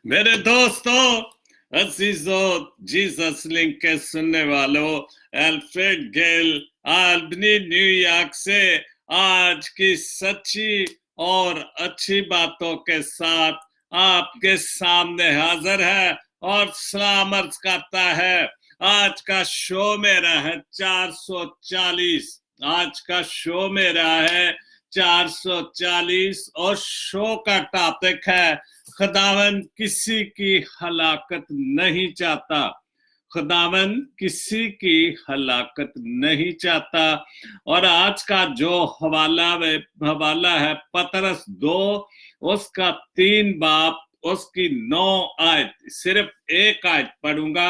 میرے دوستوں، عزیزوں، جیسس لنک کے سننے والوں، الفریڈ گیل آلبنی نیو یارک سے آج کی سچی اور اچھی باتوں کے ساتھ آپ کے سامنے حاضر ہے اور سلام عرض کرتا ہے۔ آج کا شو میرا ہے 440، آج کا شو میرا ہے 440 اور شو کا ٹاپک ہے خداوند کسی کی ہلاکت نہیں چاہتا، خداوند کسی کی ہلاکت نہیں چاہتا۔ اور آج کا جو حوالہ ہے پطرس 2 اس کا 3 باب اس کی 9 آیت، صرف ایک آیت پڑھوں گا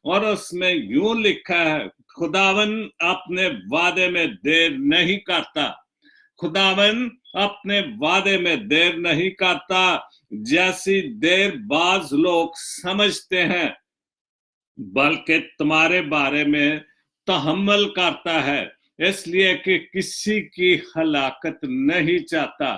اور اس میں یوں لکھا ہے، خداوند اپنے وعدے میں دیر نہیں کرتا، خداوند اپنے وعدے میں دیر نہیں کرتا جیسی دیر بعض لوگ سمجھتے ہیں، بلکہ تمہارے بارے میں تحمل کرتا ہے، اس لیے کہ کسی کی ہلاکت نہیں چاہتا۔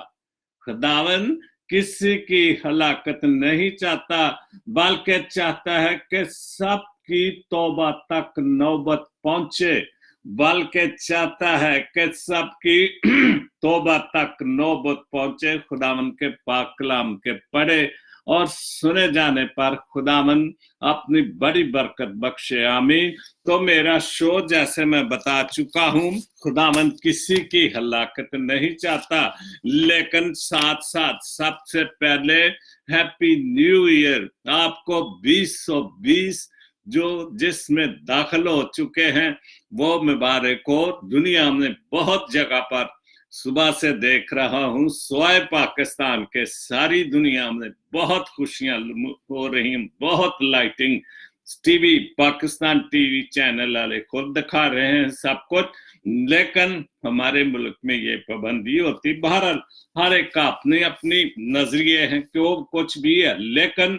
خداوند کسی کی ہلاکت نہیں چاہتا بلکہ چاہتا ہے کہ سب کی توبہ تک نوبت پہنچے، بلکہ چاہتا ہے کہ سب کی توبہ تک نوبت پہنچے۔ خداوند کے پاک کلام کے پڑھے اور سنے جانے پر خداوند اپنی بڑی برکت بخشے، آمین۔ تو میرا شو جیسے میں بتا چکا ہوں، خداوند کسی کی ہلاکت نہیں چاہتا، لیکن ساتھ ساتھ سب سے پہلے ہیپی نیو ایئر آپ کو 2020 جو جس میں داخل ہو چکے ہیں وہ مبارک ہو۔ دنیا میں بہت جگہ پر صبح سے دیکھ رہا ہوں، سوائے پاکستان کے ساری دنیا میں بہت خوشیاں ہو رہی ہیں، بہت lighting, T V Pakistan T V channel والے خود دکھا رہے ہیں سب کچھ، لیکن ہمارے ملک میں یہ پابندی ہوتی۔ بہرحال ہر ایک کا اپنی اپنی نظریے ہیں کہ وہ کچھ بھی ہے، لیکن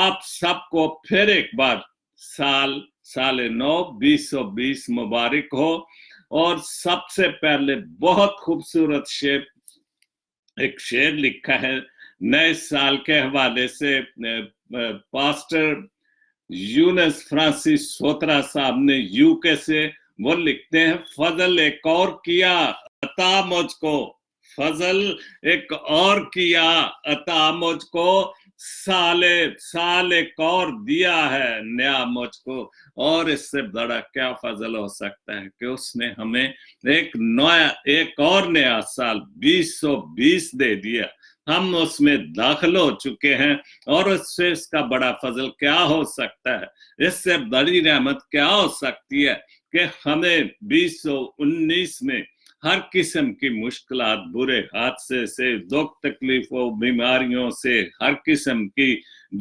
آپ سب کو پھر ایک بار سال نو 2020 مبارک ہو۔ اور سب سے پہلے بہت خوبصورت ایک شعر لکھا ہے نئے سال کے حوالے سے، پاسٹر یونس فرانسس سوترا صاحب نے UK سے، وہ لکھتے ہیں، فضل ایک اور کیا عطا مجھ کو، فضل ایک اور کیا عطا مجھ کو، سال ایک اور دیا ہے نیا مجھ کو۔ اور اس سے بڑا کیا فضل ہو سکتا ہے کہ اس نے ہمیں ایک اور نیا سال 2020 دے دیا، ہم اس میں داخل ہو چکے ہیں، اور اس سے اس کا بڑا فضل کیا ہو سکتا ہے، اس سے بڑی رحمت کیا ہو سکتی ہے کہ ہمیں 2019 میں ہر قسم کی مشکلات، برے حادثے سے، دکھ تکلیفوں، بیماریوں سے، ہر قسم کی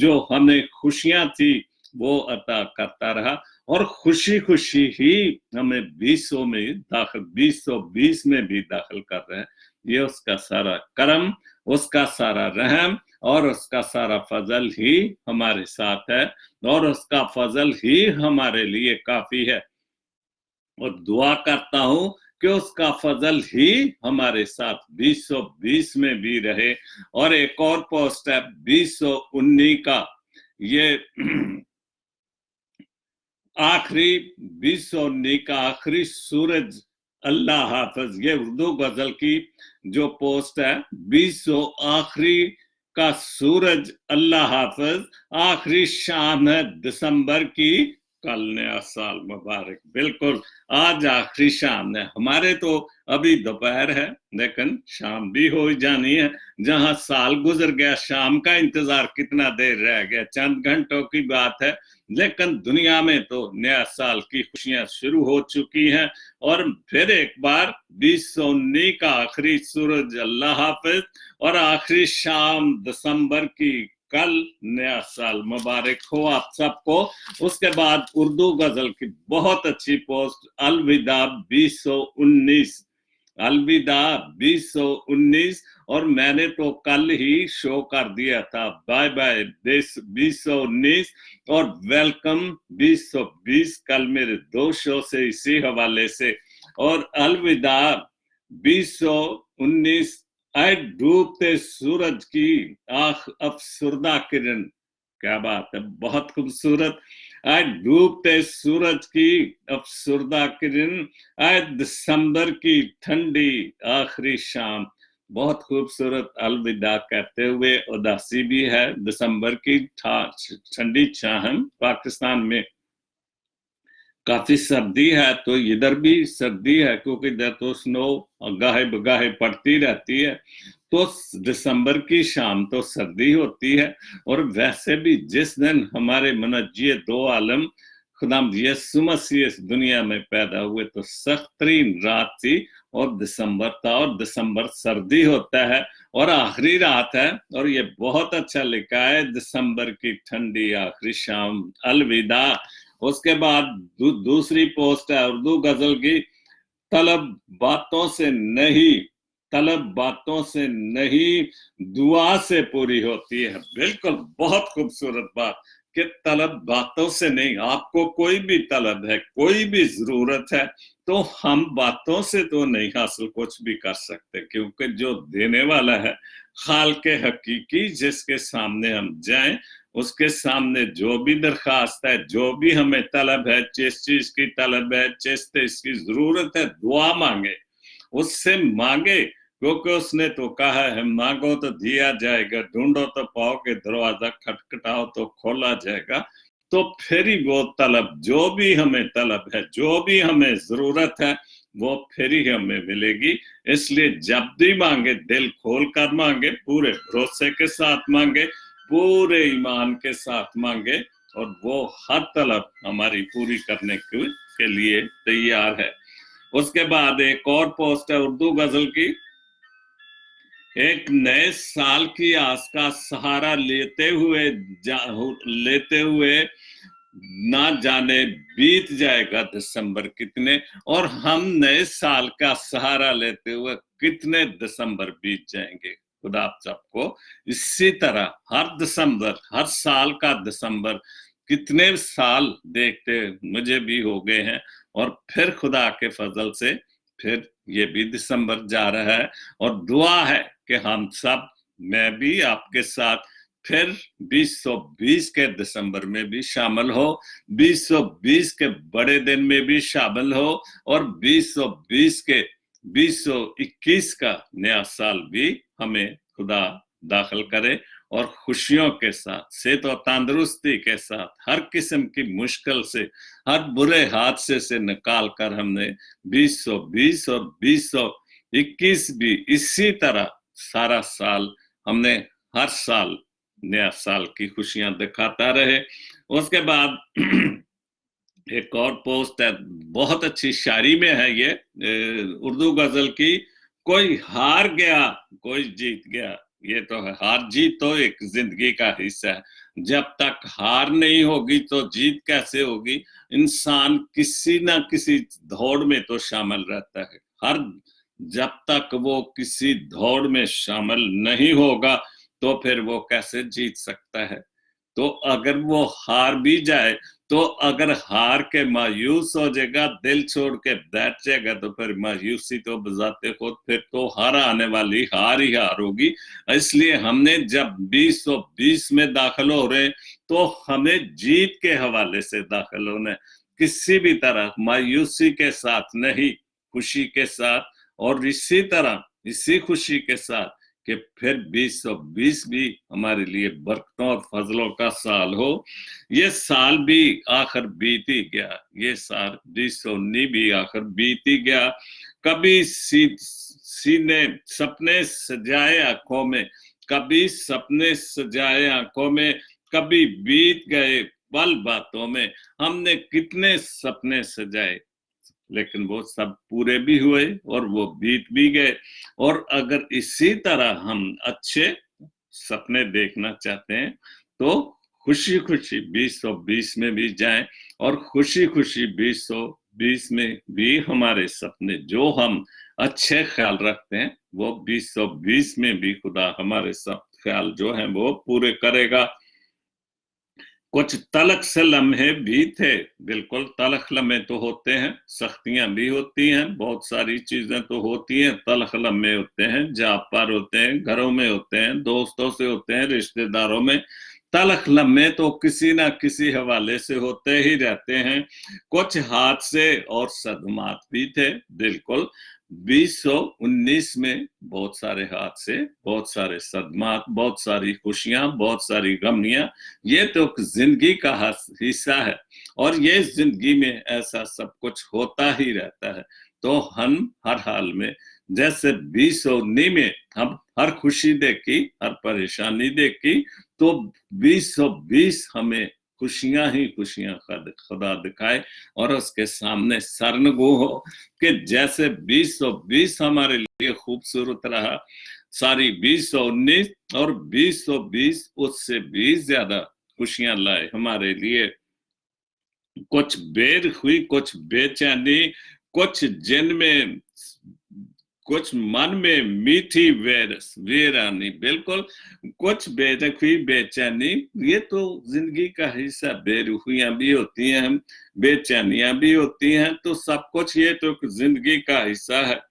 جو ہمیں خوشیاں تھی وہ عطا کرتا رہا، اور خوشی خوشی ہی ہمیں 2020 میں بھی داخل کر رہے ہیں۔ یہ اس کا سارا کرم، اس کا سارا رحم اور اس کا سارا فضل ہی ہمارے ساتھ ہے، اور اس کا فضل ہی ہمارے لیے کافی ہے۔ اور دعا کرتا ہوں کہ اس کا فضل ہی ہمارے ساتھ 2020 میں بھی رہے۔ اور ایک اور پوسٹ ہے 2019 کا، یہ آخری 2019 کا آخری سورج اللہ حافظ، یہ اردو غزل کی جو پوسٹ ہے، 20 آخری کا سورج اللہ حافظ، آخری شام ہے دسمبر کی، کل نیا سال مبارک۔ بالکل آج آخری شام ہے، ہمارے تو ابھی دوپہر ہے لیکن شام بھی ہو جانی ہے، جہاں سال گزر گیا شام کا انتظار کتنا دیر رہ گیا، چند گھنٹوں کی بات ہے، لیکن دنیا میں تو نیا سال کی خوشیاں شروع ہو چکی ہیں۔ اور پھر ایک بار 2019 کا آخری سورج اللہ حافظ اور آخری شام دسمبر کی، کل نیا سال مبارک ہو آپ سب کو۔ اس کے بعد اردو غزل کی بہت اچھی پوسٹ، الوداع 2019، الوداع 2019، اور میں نے تو کل ہی شو کر دیا تھا، بائے بائے 2019 اور ویلکم 2020، کل میرے 2 شو سے اسی حوالے سے۔ اور الوداع 2019، اے ڈوبتے سورج کی آخ افسردہ کرن क्या बात है, बहुत खूबसूरत। आज डूबते सूरज की अफसुर्दा किरण, आज दिसंबर की ठंडी आखिरी शाम। बहुत खूबसूरत अलविदा कहते हुए उदासी भी है, दिसंबर की ठंडी शाम। पाकिस्तान में काफी सर्दी है, तो इधर भी सर्दी है, क्योंकि इधर तो स्नो गाहे बगाहे पड़ती रहती है। तो दिसंबर की शाम तो सर्दी होती है। और वैसे भी जिस दिन हमारे मुनज्जी दो आलम खुदाम यीशु मसीह इस दुनिया में पैदा हुए, तो सख्त तरीन रात थी और दिसंबर था, और दिसंबर सर्दी होता है और आखिरी रात है। और ये बहुत अच्छा लिखा है, दिसंबर की ठंडी आखिरी शाम, अलविदा। उसके बाद दूसरी पोस्ट है उर्दू गजल की, तलब बातों से नहीं, तलब बातों से नहीं, दुआ से पूरी होती है। बिल्कुल, बहुत खूबसूरत बात कि तलब बातों से नहीं। आपको कोई भी तलब है, कोई भी जरूरत है, तो हम बातों से तो नहीं हासिल कुछ भी कर सकते, क्योंकि जो देने वाला है खालिक हकीकी, जिसके सामने हम जाएं, उसके सामने जो भी दरखास्त है, जो भी हमें तलब है, जिस चीज की तलब है, जिस चीज की जरूरत है, दुआ मांगे, उससे मांगे, क्योंकि उसने तो कहा है मांगो तो दिया जाएगा, ढूंढो तो पाओगे, दरवाजा खटखटाओ तो खोला जाएगा। तो फिर ही वो तलब, जो भी हमें तलब है, जो भी हमें जरूरत है, वो फिर ही हमें मिलेगी। इसलिए जब भी मांगे, दिल खोल कर मांगे, पूरे भरोसे के साथ मांगे, पूरे ईमान के साथ मांगे, और वो हर तलब हमारी पूरी करने के लिए तैयार है। उसके बाद एक और पोस्ट है उर्दू गजल की, एक नए साल की आस का सहारा लेते हुए ना जाने बीत जाएगा दिसंबर कितने, और हम नए साल का सहारा लेते हुए कितने दिसंबर बीत जाएंगे। खुदा आप सबको इसी तरह हर दिसंबर, हर साल का दिसंबर, कितने साल देखते मुझे भी हो गए हैं, और फिर खुदा के फजल से फिर ये भी दिसंबर जा रहा है। और दुआ है कि हम सब, मैं भी आपके साथ, फिर 2020 के दिसंबर में भी शामिल हो, 2020 के बड़े दिन में भी शामिल हो, और 2021 का नया साल भी हमें खुदा दाखिल करे, और खुशियों के साथ, सेहत और तंदुरुस्ती के साथ, हर किस्म की मुश्किल से, हर बुरे हादसे से निकाल कर हमने 2020 और 2021 भी इसी तरह सारा साल हमने हर साल नया साल की खुशियां दिखाता रहे। उसके बाद एक और पोस्ट है, बहुत अच्छी शायरी में है ये, उर्दू गजल की, कोई हार गया कोई जीत गया। ये तो है, हार जीत तो एक जिंदगी का हिस्सा है। जब तक हार नहीं होगी तो जीत कैसे होगी। इंसान किसी ना किसी दौड़ में तो शामिल रहता है, हर जब तक वो किसी दौड़ में शामिल नहीं होगा तो फिर वो कैसे जीत सकता है। तो अगर वो हार भी जाए, तो अगर हार के मायूस हो जाएगा, दिल छोड़ के बैठ जाएगा, तो फिर मायूसी तो बजाते खुद फिर तो हार आने वाली, हार ही हार होगी। इसलिए हमने जब 2020 में दाखिल हो रहे, तो हमें जीत के हवाले से दाखिल होना है, किसी भी तरह मायूसी के साथ नहीं, खुशी के साथ। और इसी तरह इसी खुशी के साथ कि फिर 2020 भी हमारे लिए बरकतों और फजलों का साल हो। ये साल भी आखिर बीत ही गया, ये साल 2019 भी आखिर बीत ही गया। कभी सीने सपने सजाए आंखों में, कभी सपने सजाए आंखों में, कभी बीत गए पल बातों में। हमने कितने सपने सजाए, लेकिन वो सब पूरे भी हुए और वो बीत भी गए। और अगर इसी तरह हम अच्छे सपने देखना चाहते हैं, तो खुशी खुशी 2020 में भी जाएं, और खुशी खुशी 2020 में भी हमारे सपने जो हम अच्छे ख्याल रखते हैं, वो 2020 में भी खुदा हमारे सब ख्याल जो हैं वो पूरे करेगा। कुछ तलख से लम्हे भी थे, बिल्कुल तलख लम्हे तो होते हैं, सख्तियां भी होती हैं, बहुत सारी चीजें तो होती हैं, तलख लम्हे होते हैं, जाप पर होते हैं, घरों में होते हैं, दोस्तों से होते हैं, रिश्तेदारों में। तलख लम्हे तो किसी ना किसी हवाले से होते ही रहते हैं। कुछ हादसे और सदमात भी थे, बिल्कुल। 2019 में बहुत सारे हादसे, बहुत सारे सदमात, बहुत सारी खुशियां, बहुत सारी गमियां, ये तो जिंदगी का हिस्सा है और ये जिंदगी में ऐसा सब कुछ होता ही रहता है। तो हम हर हाल में, जैसे 2019 में हम हर खुशी देखी, हर परेशानी देखी, तो 2020 हमें खुशियां ही खुशियां खुदा दिखाए और उसके सामने सरनगू हो कि जैसे 2020 हमारे लिए खूबसूरत रहा, सारी 2019 और 2020 उससे भी ज्यादा खुशियां लाए हमारे लिए। कुछ बेर हुई, कुछ बेचैनी, कुछ जिनमें, कुछ मन में मीठी वीरानी, बिल्कुल, कुछ बेरखी बेचैनी, ये तो जिंदगी का हिस्सा। बेरुखियां भी होती हैं, बेचैनियां भी होती हैं, तो सब कुछ ये तो जिंदगी का हिस्सा है।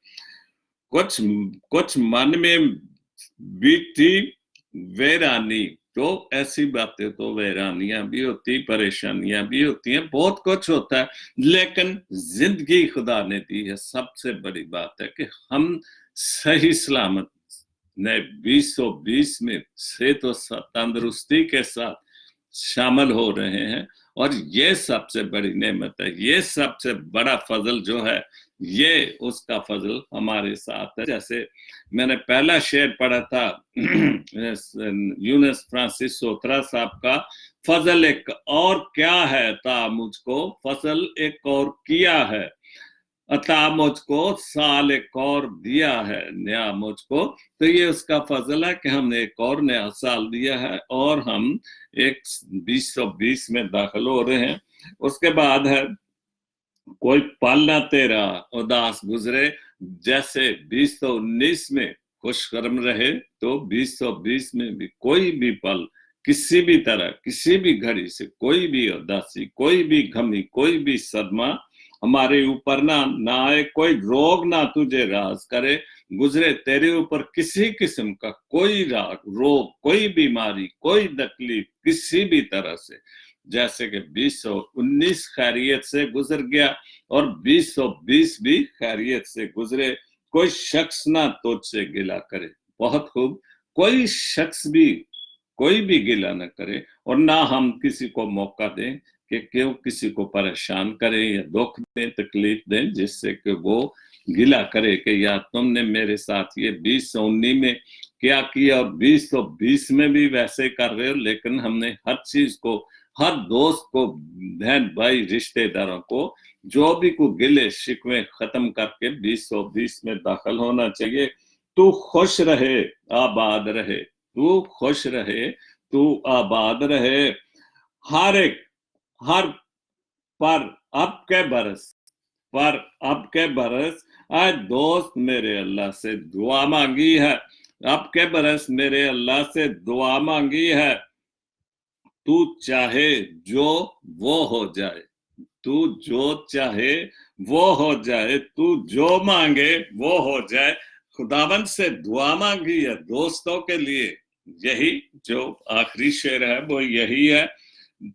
कुछ कुछ मन में बीती वीरानी, तो ऐसी बातें तो वीरानियां भी होती, परेशानियां भी होती हैं, बहुत कुछ होता है, लेकिन जिंदगी खुदा ने दी है। सबसे बड़ी बात है कि हम सही सलामत नए 2020 में से तो तंदुरुस्ती के साथ शामिल हो रहे हैं और ये सबसे बड़ी नेमत है। ये सबसे बड़ा फजल जो है, ये उसका फजल हमारे साथ है। जैसे मैंने पहला शेर पढ़ा था यूनुस फ्रांसिस सोत्रा साहब का, फजल एक और क्या है ता मुझको, फजल एक और किया है अता मुझको, साल एक और दिया है नया मुझको। तो ये उसका फजल है कि हमने एक और नया साल दिया है और हम एक 2020 में दाखिल हो रहे हैं। उसके बाद है, कोई पल ना तेरा उदास गुजरे, जैसे 2019 में खुशगर्म रहे तो 2020 में भी कोई भी पल, किसी भी तरह, किसी भी घड़ी से कोई भी उदासी, कोई भी गमी, कोई भी सदमा हमारे ऊपर ना आए। कोई रोग ना तुझे राज करे, गुजरे तेरे ऊपर किसी किस्म का कोई रोग, कोई बीमारी, कोई तकलीफ किसी भी तरह से। जैसे कि 2019 खैरियत से गुजर गया और 2020 भी खैरियत से गुजरे। कोई शख्स ना तुझसे गिला करे, बहुत खूब, कोई शख्स भी, कोई भी गिला ना करे और ना हम किसी को मौका दें कि क्यों किसी को परेशान करें या दुख दें, तकलीफ दें, जिससे कि वो गिला करे कि यार तुमने मेरे साथ ये 2019 में क्या किया और 2020 में भी वैसे कर रहे हो। लेकिन हमने हर चीज को, हर दोस्त को, बहन भाई, रिश्तेदारों को, जो भी को गिले शिकवे खत्म करके 2020 में दाखिल होना चाहिए। तू खुश रहे, आबाद रहे, तू खुश रहे, तू आबाद रहे। हर पर अब के बरस आज दोस्त मेरे अल्लाह से दुआ मांगी है, अब के बरस मेरे अल्लाह से दुआ मांगी है। तू चाहे जो वो हो जाए, तू जो चाहे वो हो जाए, तू जो मांगे वो हो जाए। खुदावंद से दुआ मांगी है दोस्तों के लिए, यही जो आखिरी शेर है वो यही है,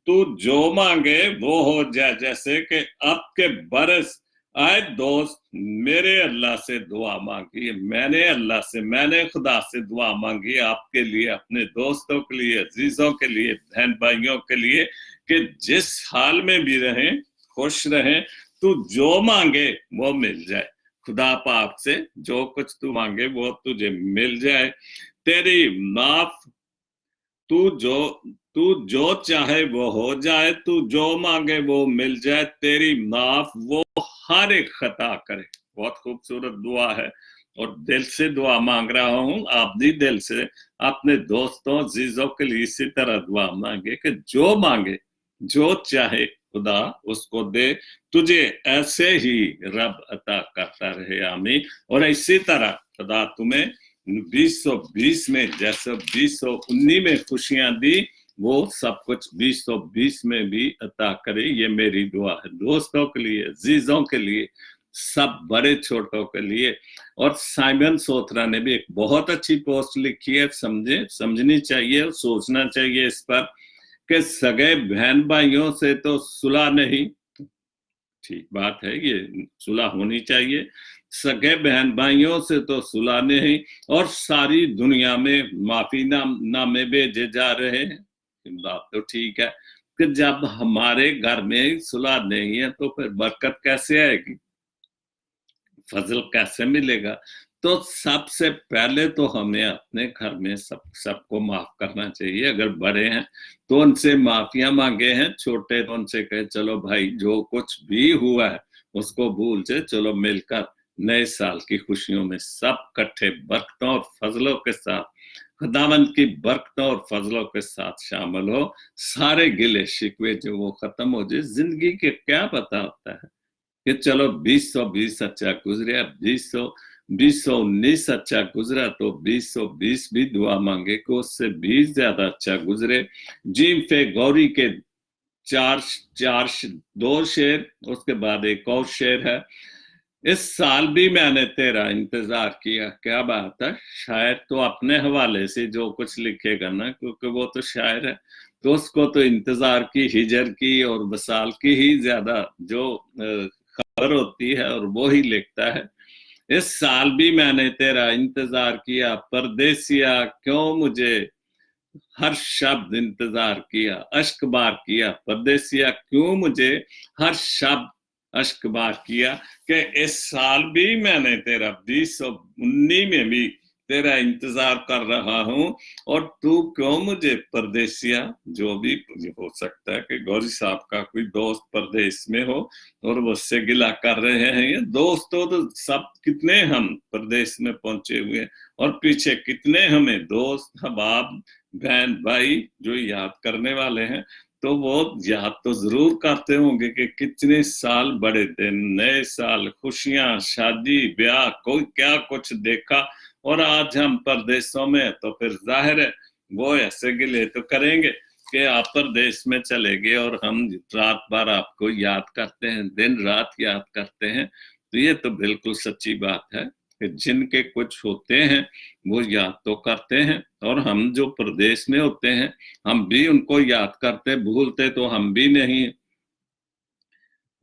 तू जो मांगे वो हो जाए। जैसे कि अब के बरस आए दोस्त मेरे अल्लाह से दुआ मांगी है, मैंने अल्लाह से, मैंने खुदा से दुआ मांगी आपके लिए, अपने दोस्तों के लिए, अजीजों के लिए, बहन भाइयों के लिए, कि जिस हाल में भी रहें खुश रहें। तू जो मांगे वो मिल जाए, खुदा पाक से जो कुछ तू मांगे वो तुझे मिल जाए। तेरी माफ, तू जो चाहे वो हो जाए, तू जो मांगे वो मिल जाए। तेरी माफ वो हर एक खता करे। बहुत खूबसूरत दुआ है और दिल से दुआ मांग रहा हूं, आप भी दिल से अपने दोस्तों अजीजों के लिए इसी तरह दुआ मांगे कि जो मांगे, जो चाहे खुदा उसको दे, तुझे ऐसे ही रब अता करता रहे, आमीन। और इसी तरह खुदा तुम्हें 2020 में जैसे 2019 में खुशियां दी, वो सब कुछ 2020 में भी अता करे। ये मेरी दुआ है दोस्तों के लिए, अजीजों के लिए, सब बड़े छोटों के लिए। और साइमन सोथरा ने भी एक बहुत अच्छी पोस्ट लिखी है, समझनी चाहिए और सोचना चाहिए इस पर, कि सगे बहन भाइयों से तो सुलह नहीं, ठीक बात है, ये सुलह होनी चाहिए, सगे बहन भाइयों से तो सुलह नहीं, और सारी दुनिया में माफी नामे भेजे जा रहे हैं। बात तो ठीक है कि जब हमारे घर में सुलह नहीं है तो फिर बरकत कैसे आएगी, फजल कैसे मिलेगा। तो सबसे पहले तो हमें अपने घर में सबको माफ करना चाहिए। अगर बड़े हैं तो उनसे माफिया मांगे हैं, छोटे तो उनसे कहे चलो भाई जो कुछ भी हुआ है उसको भूल से चलो मिलकर नए साल की खुशियों में सब इकट्ठे बरकतों और फजलों के साथ, खुदावंद की बरकतों और फजलों के साथ शामिल हो। सारे गिले शिकवे जो वो खत्म हो जाए। जिंदगी के क्या पता होता है कि चलो 2020 अच्छा गुजरा, 2019 अच्छा गुजरा तो 2020 भी दुआ मांगे कि उससे भी ज्यादा अच्छा गुजरे। जीम फे गौरी के दो शेर, उसके बाद एक और शेर है, इस साल भी मैंने तेरा इंतजार किया। क्या बात है, शायर तो अपने हवाले से जो कुछ लिखेगा ना, क्योंकि वो तो शायर है, तो उसको तो इंतजार की, हिजर की और वसाल की ही ज्यादा जो खबर होती है और वो ही लिखता है। इस साल भी मैंने तेरा इंतजार किया, परदेसिया क्यों मुझे हर शब्द इंतजार किया, अश्क बार किया, परदेसिया क्यों मुझे हर शब्द अश्क बार किया। कि इस साल भी मैंने तेरा 2019 में भी तेरा इंतजार कर रहा हूं, और तू क्यों मुझे परदेसिया, जो भी हो सकता है कि गौरी साहब का कोई दोस्त परदेश में हो और वो उससे गिला कर रहे हैं। ये दोस्तों तो सब कितने हम परदेश में पहुंचे हुए, और पीछे कितने हमें दोस्त हबाब बहन भाई जो याद करने वाले हैं। तो वो याद तो जरूर करते होंगे कि कितने साल, बड़े दिन, नए साल, खुशियां, शादी ब्याह, कोई क्या कुछ देखा, और आज हम परदेशों में, तो फिर जाहिर है वो ऐसे गिले तो करेंगे कि आप परदेश में चले गए और हम रात भर आपको याद करते हैं, दिन रात याद करते हैं। तो ये तो बिल्कुल सच्ची बात है कि जिनके कुछ होते हैं वो याद तो करते हैं, और हम जो प्रदेश में होते हैं हम भी उनको याद करते, भूलते तो हम भी नहीं।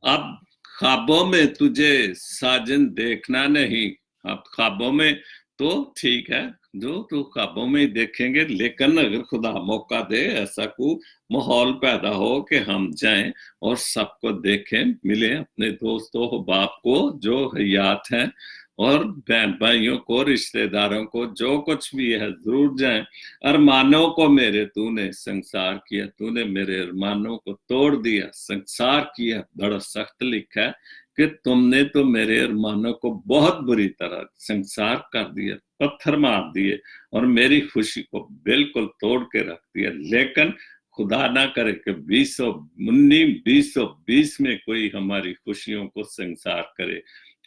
अब ख्वाबों में तुझे साजन देखना नहीं, अब ख्वाबों में तो ठीक है, जो तो ख्वाबों में ही देखेंगे, लेकिन अगर खुदा मौका दे, ऐसा को माहौल पैदा हो कि हम जाएं और सबको देखें, मिले अपने दोस्तों बाप को जो हयात हैं, और बहन भाइयों को, रिश्तेदारों को, जो कुछ भी है जरूर जाएं। अरमानों को मेरे तूने संसार किया, तूने मेरे अरमानों को तोड़ दिया, संसार किया। बड़ा सख्त लिखा है कि तुमने तो मेरे अरमानों को बहुत बुरी तरह संसार कर दिया, पत्थर मार दिए, और मेरी खुशी को बिल्कुल तोड़ के रख दिया। लेकिन खुदा ना करे कि 2020 में कोई हमारी खुशियों को संसार करे,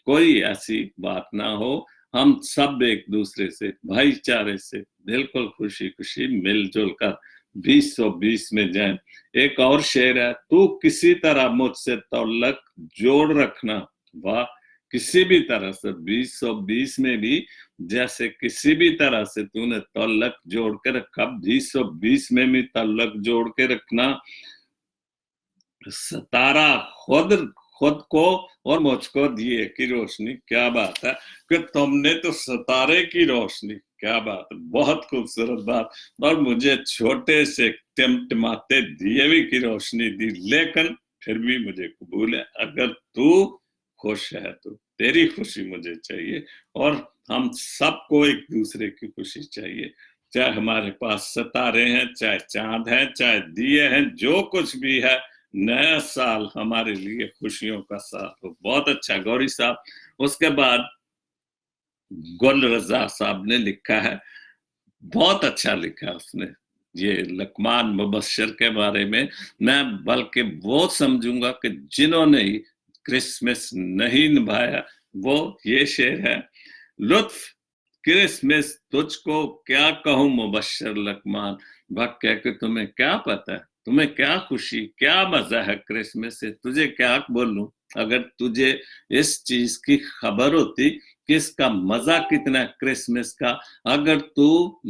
कोई ऐसी बात ना हो। हम सब एक दूसरे से भाईचारे से बिल्कुल खुशी खुशी मिलजुल कर 2020 में जाए। एक और शेर है, तू किसी तरह मुझसे तौल्लक जोड़ रखना। वाह, किसी भी तरह से 2020 में भी जैसे किसी भी तरह से तूने तौल्लक जोड़ के रखा, 2020 में भी तौल्लक जोड़ के रखना। सितारा खुद को और मुझको दिए की रोशनी। क्या बात है कि तुमने तो सितारे की रोशनी, क्या बात है, बहुत खूबसूरत बात। और मुझे छोटे से टिमटिमाते दिए की रोशनी दी, लेकिन फिर भी मुझे कबूल है। अगर तू खुश है तो तेरी खुशी मुझे चाहिए, और हम सबको एक दूसरे की खुशी चाहिए। चाहे हमारे पास सितारे हैं, चाहे चांद है, चाहे दिए हैं, जो कुछ भी है, नया साल हमारे लिए खुशियों का साल हो। बहुत अच्छा गौरी साहब। उसके बाद गुल रजा साहब ने लिखा है, बहुत अच्छा लिखा है उसने, ये लकमान मुबशर के बारे में। मैं बल्कि वो समझूंगा कि जिन्होंने क्रिसमस नहीं निभाया वो ये शेर है, लुत्फ क्रिसमस तुझको क्या कहूं मुबशर लकमान, भक्त कह के तुम्हें क्या पता है, तुम्हें क्या खुशी, क्या मजा है क्रिसमस से, तुझे क्या बोलूं, अगर तुझे इस चीज की खबर होती कि इसका मजा कितना है क्रिसमस का, अगर तू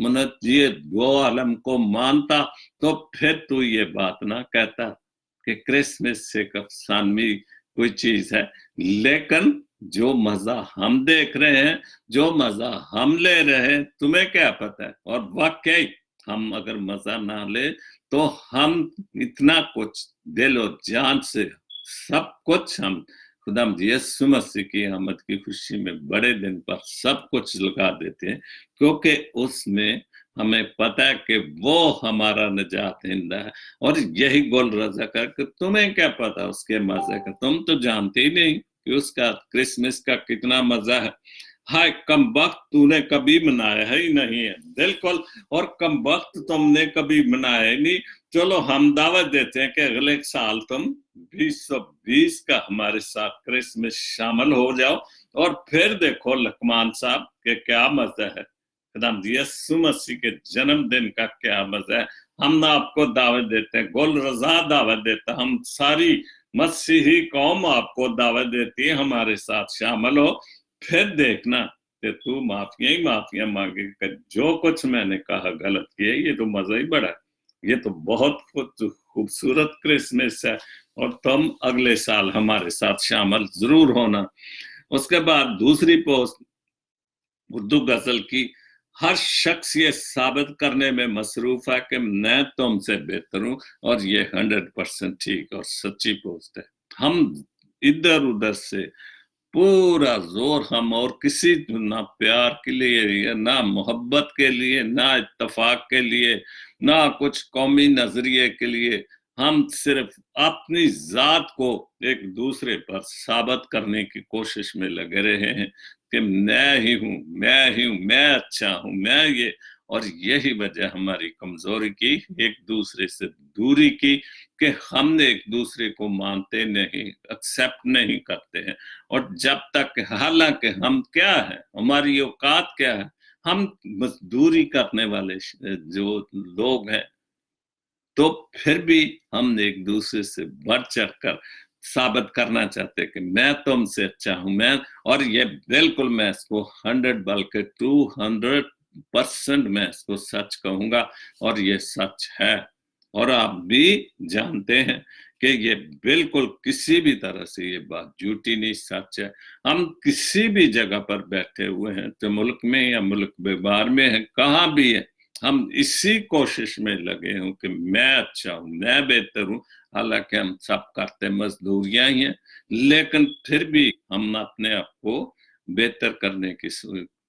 ये दो आलम को मानता तो फिर तू ये बात ना कहता कि क्रिसमस से अफसानवी कोई चीज है। लेकिन जो मजा हम देख रहे हैं, जो मजा हम ले रहे हैं, तुम्हें क्या पता है। और वाकई हम अगर मजा ना ले तो हम इतना कुछ दिल और जान से सब कुछ हम खुदा यीशु मसीह की आमद की खुशी में बड़े दिन पर सब कुछ लगा देते हैं, क्योंकि उसमें हमें पता है कि वो हमारा निजात हिंदा है। और यही गोल रजा का कि तुम्हें क्या पता उसके मजे का, तुम तो जानते ही नहीं कि उसका क्रिसमस का कितना मजा है। हाय कम वक्त तूने कभी मनाया है ही नहीं है, बिल्कुल। और कम वक्त तुमने कभी मनाया ही नहीं। चलो हम दावत देते हैं कि अगले साल तुम 2020 का हमारे साथ क्रिसमस शामिल हो जाओ, और फिर देखो लकमान साहब के क्या मजा है, खुदाम यीशु मसीह के जन्मदिन का क्या मजा है। हम आपको दावत देते हैं, गोल रजा दावत देता, हम सारी मसीही कौम आपको दावत देती है हमारे साथ शामिल हो। फिर देखना कि तू माफिया ही माफिया मांगे, जो कुछ मैंने कहा गलत किया, ये तो मजा ही बड़ा है, ये तो बहुत खूबसूरत क्रिसमस है, और तुम अगले साल हमारे साथ शामिल जरूर होना। उसके बाद दूसरी पोस्ट उर्दू गजल की, हर शख्स ये साबित करने में मसरूफ है कि मैं तुमसे बेहतर हूं, और ये 100% ठीक और सच्ची पोस्ट है। हम इधर उधर से पूरा जोर हम और किसी ना प्यार के लिए, ना मोहब्बत के लिए, ना इत्तेफाक के लिए, ना कुछ कौमी नजरिए के लिए, हम सिर्फ अपनी जात को एक दूसरे पर साबित करने की कोशिश में लगे रहे हैं कि मैं ही हूं, मैं ही हूं, मैं अच्छा हूं, मैं ये। और यही वजह हमारी कमजोरी की, एक दूसरे से दूरी की, कि हमने एक दूसरे को मानते नहीं, एक्सेप्ट नहीं करते हैं। और जब तक, हालांकि हम क्या है, हमारी औकात क्या है, हम मजदूरी करने वाले जो लोग हैं, तो फिर भी हम एक दूसरे से बढ़ चढ़ कर साबित करना चाहते कि मैं तुमसे अच्छा हूं, मैं। और ये बिल्कुल मैं इसको 100 बल्कि 200% मैं इसको सच कहूंगा, और ये सच है। और आप भी जानते हैं कि ये बिल्कुल किसी भी तरह से ये बात झूठी नहीं, सच है। हम किसी भी जगह पर बैठे हुए हैं, तो मुल्क में या मुल्क बाहर में है, कहाँ भी है, हम इसी कोशिश में लगे हूं कि मैं अच्छा हूं, मैं बेहतर हूं। हालांकि हम सब करते मजदूरियां ही हैं, लेकिन फिर भी हम अपने आप को बेहतर करने की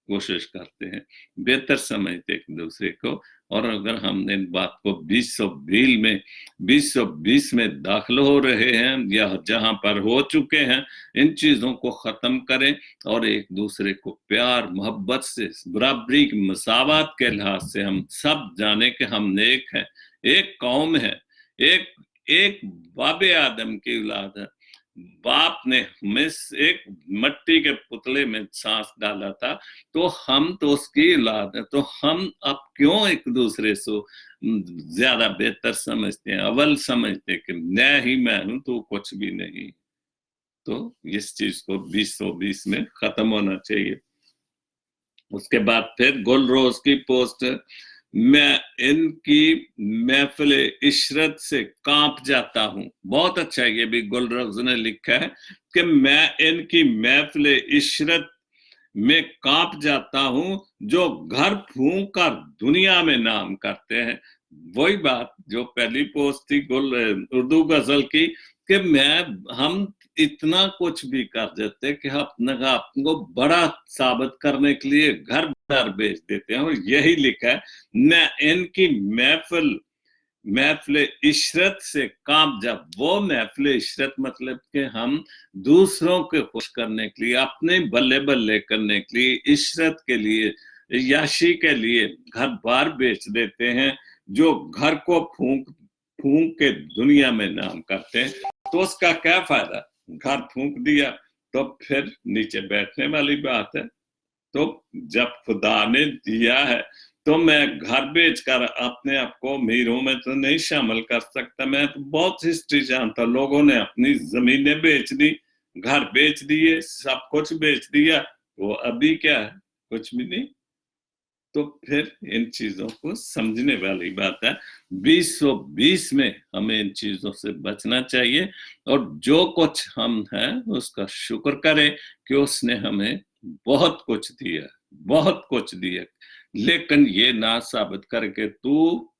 कोशिश करते हैं, बेहतर समझते एक दूसरे को। और अगर हम इन बात को 2020 में दाखिल हो रहे हैं, या जहां पर हो चुके हैं, इन चीजों को खत्म करें, और एक दूसरे को प्यार मोहब्बत से, बराबरी की मसावत के लिहाज से हम सब जाने कि हम एक हैं, एक कौम है, एक एक बाबे आदम की औलाद है। बाप ने हमें एक मट्टी के पुतले में सांस डाला था, तो हम तो उसकी औलाद है। तो हम अब क्यों एक दूसरे से ज्यादा बेहतर समझते हैं, अव्वल समझते हैं कि मैं ही मैं हूं, तो कुछ भी नहीं। तो इस चीज को 2020 में खत्म होना चाहिए। उसके बाद फिर गुल रोज की पोस्ट, मैं इनकी महफिल इशरत से कांप जाता हूं। बहुत अच्छा, ये भी गुल रोज ने लिखा है कि मैं इनकी महफिल इशरत में कांप जाता हूं, जो घर फूंक कर दुनिया में नाम करते हैं। वही बात जो पहली पोस्ट थी गुल उर्दू गजल की, कि हम इतना कुछ भी कर देते कि आपको बड़ा साबित करने के लिए घर बार बेच देते हैं। और यही लिखा है, मैं इनकी महफिल इशरत से कांप जा। वो महफिल इशरत मतलब कि हम दूसरों को खुश करने के लिए, अपने बल्ले बल्ले करने के लिए, इशरत के लिए, याशी के लिए घर बार बेच देते हैं, जो घर को फूंक फूंक के दुनिया में नाम करते हैं। तो उसका क्या फायदा, घर फूंक दिया तो फिर नीचे बैठने वाली बात है। तो जब खुदा ने दिया है, तो मैं घर बेचकर अपने आप को अमीरों में तो नहीं शामिल कर सकता। मैं तो बहुत हिस्ट्री जानता, लोगों ने अपनी जमीनें बेच दी, घर बेच दिए, सब कुछ बेच दिया, वो अभी क्या है, कुछ भी नहीं। तो फिर इन चीजों को समझने वाली बात है। 2020 में हमें इन चीजों से बचना चाहिए, और जो कुछ हम हैं उसका शुक्र करें कि उसने हमें बहुत कुछ दिया, बहुत कुछ दिया। लेकिन ये ना साबित करके तू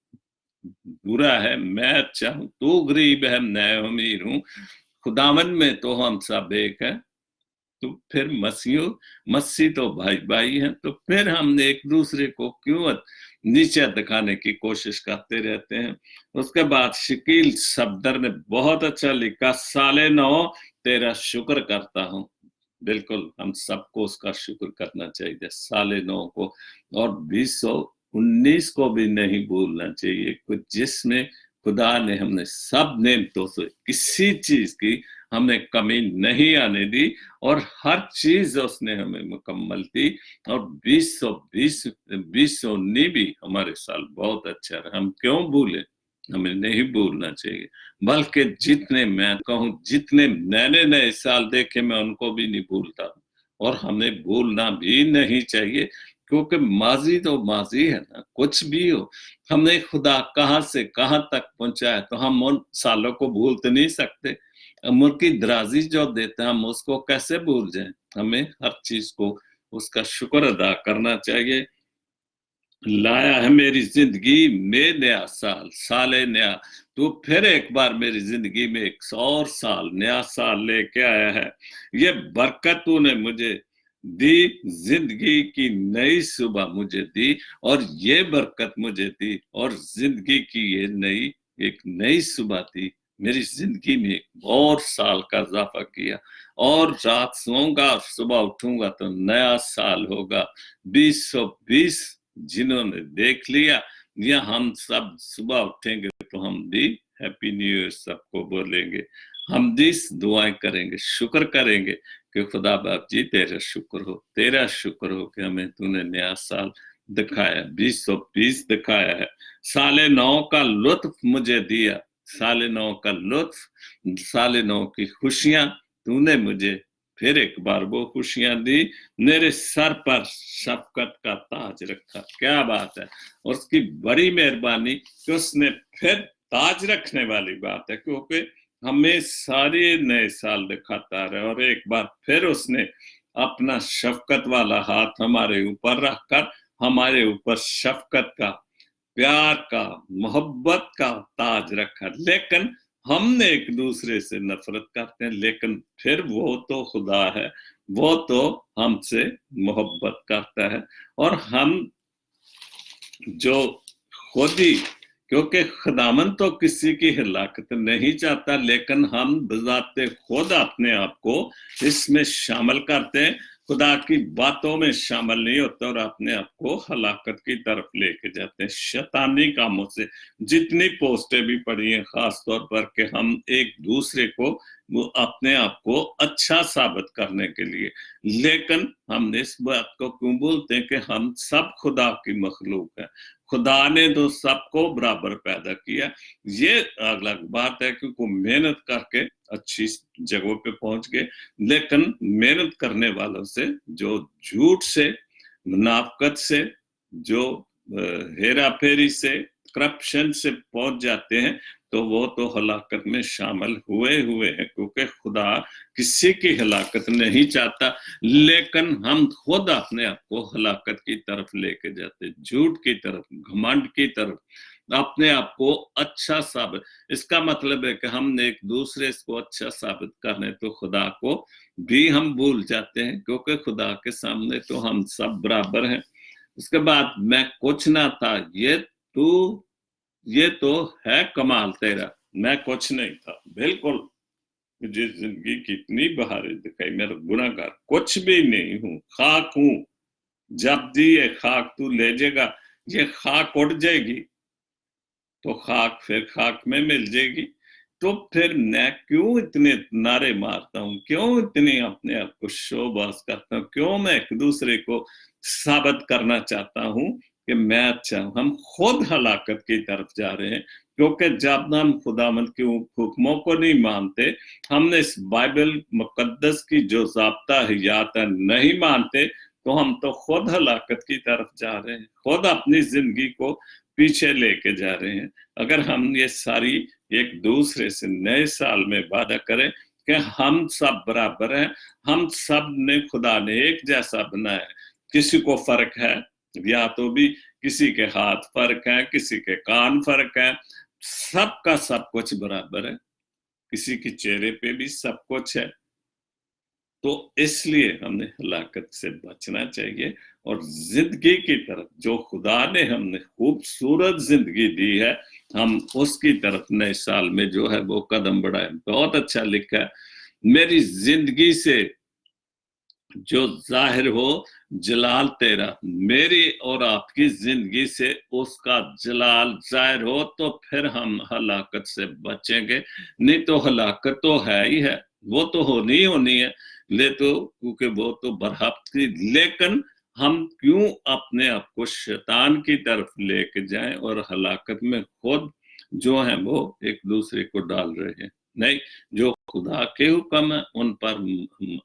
बुरा है, मैं अच्छा हूं, तू गरीब है, मैं अमीर हूं, खुदावन में तो हम सब एक है, तो फिर मसीह तो भाई भाई हैं, तो फिर हम एक दूसरे को क्यों नीचे दिखाने की कोशिश करते रहते हैं। उसके बाद शकील सफदर ने बहुत अच्छा लिखा, साले 9 तेरा शुक्र करता हूं। बिल्कुल हम सबको उसका शुक्र करना चाहिए, साले 9 को, और 2019 को भी नहीं भूलना चाहिए, कुछ जिसमें खुदा ने हमने सब नेमतों से किसी चीज की हमें कमी नहीं आने दी, और हर चीज उसने हमें मुकम्मल दी। और 2019 भी हमारे साल बहुत अच्छा रहा, हम क्यों भूले, हमें नहीं भूलना चाहिए। बल्कि जितने, मैं कहूं जितने नए नए साल देखे मैं उनको भी नहीं भूलता, और हमें भूलना भी नहीं चाहिए, क्योंकि माजी तो माजी है ना, कुछ भी हो, हमने खुदा कहां से कहां तक पहुंचाया, तो हम उन सालों को भूल तो नहीं सकते। उम्र की दराजी जो देते हैं हम उसको कैसे भूल जाएं। हमें हर चीज को उसका शुक्र अदा करना चाहिए। लाया है मेरी जिंदगी में नया साल, साले नया, तो फिर एक बार मेरी जिंदगी में एक और साल, नया साल लेके आया है। ये बरकत तूने मुझे दी, जिंदगी की नई सुबह मुझे दी, और ये बरकत मुझे दी, और जिंदगी की ये नई एक नई सुबह दी, मेरी जिंदगी में एक और साल का इजाफा किया। और रात सोऊंगा सुबह उठूंगा तो नया साल होगा 2020। जिन्होंने देख लिया, या हम सब सुबह उठेंगे तो हम भी हैप्पी न्यू ईयर सबको बोलेंगे, हम भी दुआएं करेंगे, शुक्र करेंगे कि खुदा बाप जी तेरा शुक्र हो, तेरा शुक्र हो कि हमें तूने नया साल दिखाया, 2020 दिखाया है। साले 9 का लुत्फ मुझे दिया, साले 9 का लुत्फ, साले 9 की खुशियां तूने मुझे फिर एक बार वो खुशियां दी, मेरे सर पर शफकत का ताज रखा। क्या बात है, उसकी बड़ी मेहरबानी कि उसने फिर ताज रखने वाली बात है, क्योंकि हमें सारे नए साल दिखाता रहे, और एक बार फिर उसने अपना शफकत वाला हाथ हमारे ऊपर रखकर हमारे ऊपर शफकत का, प्यार का, मोहब्बत का ताज रखा। लेकिन हमने एक दूसरे से नफरत करते हैं, लेकिन फिर वो तो खुदा है, वो तो हमसे मोहब्बत करता है। और हम जो खुद ही, क्योंकि खुदावन तो किसी की हिलाकत नहीं चाहता, लेकिन हम बजाते खुद अपने आप को इसमें शामिल करते हैं, खुदा की बातों में शामिल नहीं होते, और अपने आप को हलाकत की तरफ लेके जाते हैं शैतानी कामों से। जितनी पोस्टें भी पड़ी हैं खास तौर पर कि हम एक दूसरे को, वो अपने आप को अच्छा साबित करने के लिए, लेकिन हम इस बात को क्यों बोलते हैं कि हम सब खुदा की मखलूक है, खुदा ने तो सबको बराबर पैदा किया। ये अलग बात है कि वो मेहनत करके अच्छी जगहों पे पहुंच गए, लेकिन मेहनत करने वालों से जो झूठ से, मुनाफकत से, जो हेरा फेरी से, करप्शन से पहुंच जाते हैं, तो वो तो हलाकत में शामिल हुए हैं, क्योंकि खुदा किसी की हलाकत नहीं चाहता, लेकिन हम खुद अपने आप को हलाकत की तरफ लेके जाते, झूठ की तरफ, घमंड की तरफ, अपने आप को अच्छा साबित। इसका मतलब है कि हमने एक दूसरे को अच्छा साबित करने तो खुदा को भी हम भूल जाते हैं, क्योंकि खुदा के सामने तो हम सब बराबर हैं। उसके बाद मैं कुछ ना था, ये तो है कमाल तेरा, मैं कुछ नहीं था। बिल्कुल, मुझे जिंदगी की इतनी बहारें दिखाई, मेरा गुनाहगार कुछ भी नहीं हूं, खाक हूं। जब दी ये खाक तू ले जाएगा, ये खाक उड़ जाएगी तो खाक फिर खाक में मिल जाएगी। तो फिर मैं क्यों इतने नारे मारता हूँ, क्यों इतनी अपने आप को शोबाज करता हूँ, क्यों मैं एक दूसरे को साबित करना चाहता हूँ कि मैं अच्छा हूं। हम खुद हलाकत की तरफ जा रहे हैं, क्योंकि जब हम खुदावंद के हुक्मों को नहीं मानते, हमने इस बाइबल मुकद्दस की जो ज़ाब्ता हयात है नहीं मानते, तो हम तो खुद हलाकत की तरफ जा रहे हैं, खुद अपनी जिंदगी को पीछे लेके जा रहे हैं। अगर हम ये सारी एक दूसरे से नए साल में वादा करें कि हम सब बराबर हैं, हम सब ने खुदा ने एक जैसा बनाया है, किसी को फर्क है या तो भी किसी के हाथ फर्क है, किसी के कान फर्क है, सबका सब कुछ बराबर है, किसी के चेहरे पे भी सब कुछ है। तो इसलिए हमें हलाकत से बचना चाहिए और जिंदगी की तरफ जो खुदा ने हमने खूबसूरत जिंदगी दी है, हम उसकी तरफ नए साल में जो है वो कदम बढ़ाए। बहुत अच्छा लिखा है, मेरी जिंदगी से जो जाहिर हो जलाल तेरा, मेरी और आपकी जिंदगी से उसका जलाल जाहिर हो, तो फिर हम हलाकत से बचेंगे। नहीं तो हलाकत तो है ही है, वो तो होनी है, ले तो क्योंकि वो तो बरहक थी। लेकिन हम क्यों अपने आप को शैतान की तरफ लेके जाएं और हलाकत में खुद जो है वो एक दूसरे को डाल रहे हैं। नहीं, जो खुदा के हुक्म है उन पर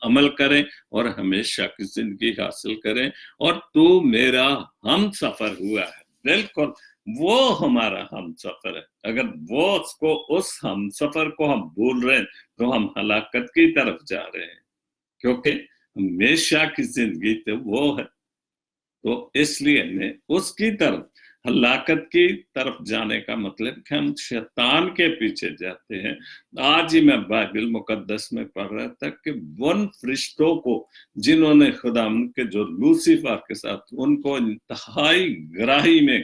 अमल करें और हमेशा की जिंदगी हासिल करें। और तू मेरा हम सफर हुआ है, बिल्कुल वो हमारा हम सफर है। अगर वो उसको उस हम सफर को हम भूल रहे हैं तो हम हलाकत की तरफ जा रहे हैं, क्योंकि हमेशा की जिंदगी तो वो है। तो इसलिए हमें उसकी तरफ, हलाकत की तरफ जाने का मतलब कि हम शैतान के पीछे जाते हैं। आज ही मैं बाइबल मुकद्दस में पढ़ रहा था कि उन फरिश्तों को जिन्होंने खुदा के जो लूसीफर के साथ उनको इंतहाई गहराई में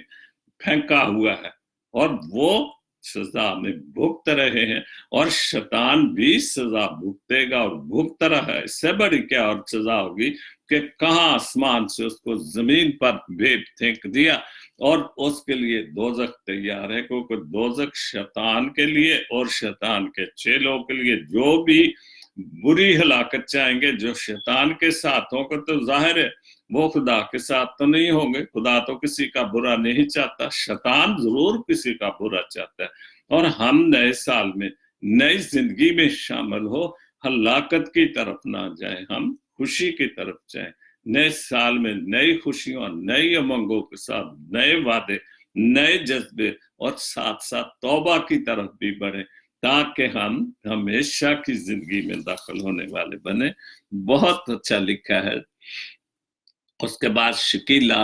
फेंका हुआ है और वो सजा में भुगत रहे हैं, और शैतान भी सजा भुगतेगा और भुगत रहा है। इससे बड़ी क्या और सजा होगी कि कहां आसमान से उसको जमीन पर भेद फेंक दिया और उसके लिए दोजख तैयार है, क्योंकि दोजख शैतान के लिए और शैतान के चेलों के लिए जो भी बुरी हलाकत चाहेंगे, जो शैतान के साथ होगा तो जाहिर है वो खुदा के साथ तो नहीं होंगे। खुदा तो किसी का बुरा नहीं चाहता, शैतान जरूर किसी का बुरा चाहता है। और हम नए साल में नई जिंदगी में शामिल हो, हलाकत की तरफ ना जाए, हम खुशी की तरफ जाए। नए साल में नई खुशियों, नई उमंगों के साथ नए वादे, नए जज्बे और साथ साथ तौबा की तरफ भी बढ़े, ताकि हम हमेशा की जिंदगी में दाखिल होने वाले बने। बहुत अच्छा लिखा है। उसके बाद शकीला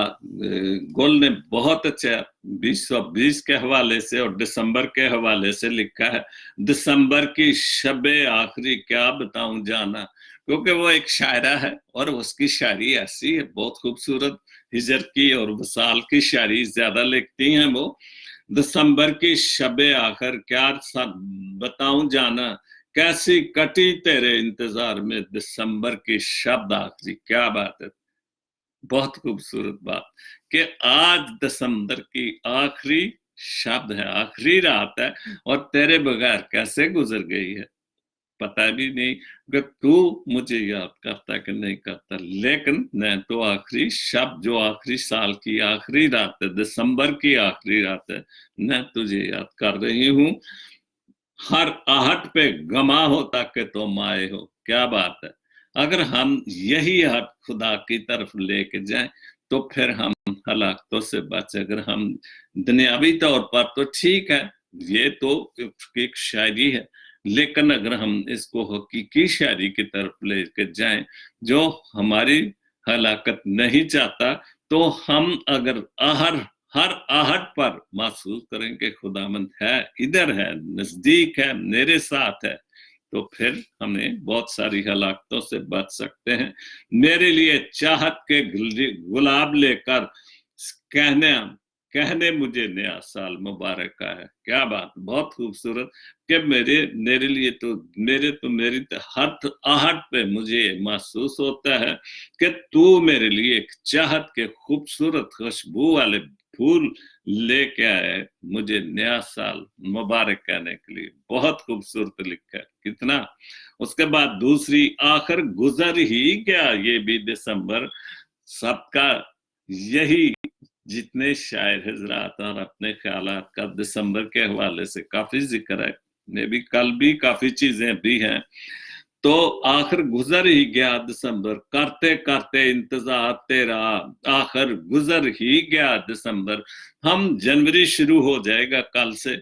गुल ने बहुत अच्छा 2020 के हवाले से और दिसंबर के हवाले से लिखा है। दिसंबर की शबे आखिरी क्या बताऊं जाना, क्योंकि वो एक शायरा है और उसकी शायरी ऐसी है बहुत खूबसूरत। हिजर की और वसाल की शायरी ज्यादा लिखती हैं वो। दिसंबर की शबे आखिर क्या बताऊं जाना, कैसी कटी तेरे इंतजार में दिसंबर की शब्द आखिरी। क्या बात है, बहुत खूबसूरत बात कि आज दिसंबर की आखिरी शब्द है, आखिरी रात है, और तेरे बगैर कैसे गुजर गई है पता भी नहीं कि तू मुझे याद करता कि नहीं करता। लेकिन मैं तो आखिरी शब्द, जो आखिरी साल की आखिरी रात है, दिसंबर की आखिरी रात है, मैं तुझे याद कर रही हूँ। हर आहट पे गमा होता कि तुम आए हो। क्या बात है, अगर हम यही आहट खुदा की तरफ लेके जाएं तो फिर हम हलाकतों से बचे। अगर हम दुनियावी तौर पर तो ठीक है, ये तो एक शायरी है, लेकिन अगर हम इसको हकीकी शायरी की तरफ लेके जाएं जो हमारी हलाकत नहीं चाहता, तो हम अगर हर आहट पर महसूस करें कि खुदावंद है, इधर है, नजदीक है, मेरे साथ है, तो फिर हमें बहुत सारी हलाकतों से बच सकते हैं। मेरे लिए चाहत के गुलाब लेकर कहने मुझे नया साल मुबारक का है। क्या बात, बहुत खूबसूरत कि मेरे लिए तो मेरी हर आहट पे मुझे महसूस होता है कि तू मेरे लिए एक चाहत के खूबसूरत खुशबू वाले फूल लेके आए मुझे नया साल मुबारक कहने के लिए। बहुत खूबसूरत लिखा है, कितना। उसके बाद दूसरी आखिर गुजर ही गया ये भी दिसंबर, सबका यही جتنے شاعر حضرات اور اپنے خیالات کا دسمبر کے حوالے سے کافی ذکر ہے، میں بھی کل بھی کافی چیزیں بھی ہیں، تو آخر گزر ہی گیا دسمبر، کرتے کرتے انتظار تیرا آخر گزر ہی گیا دسمبر، ہم جنوری شروع ہو جائے گا کل سے،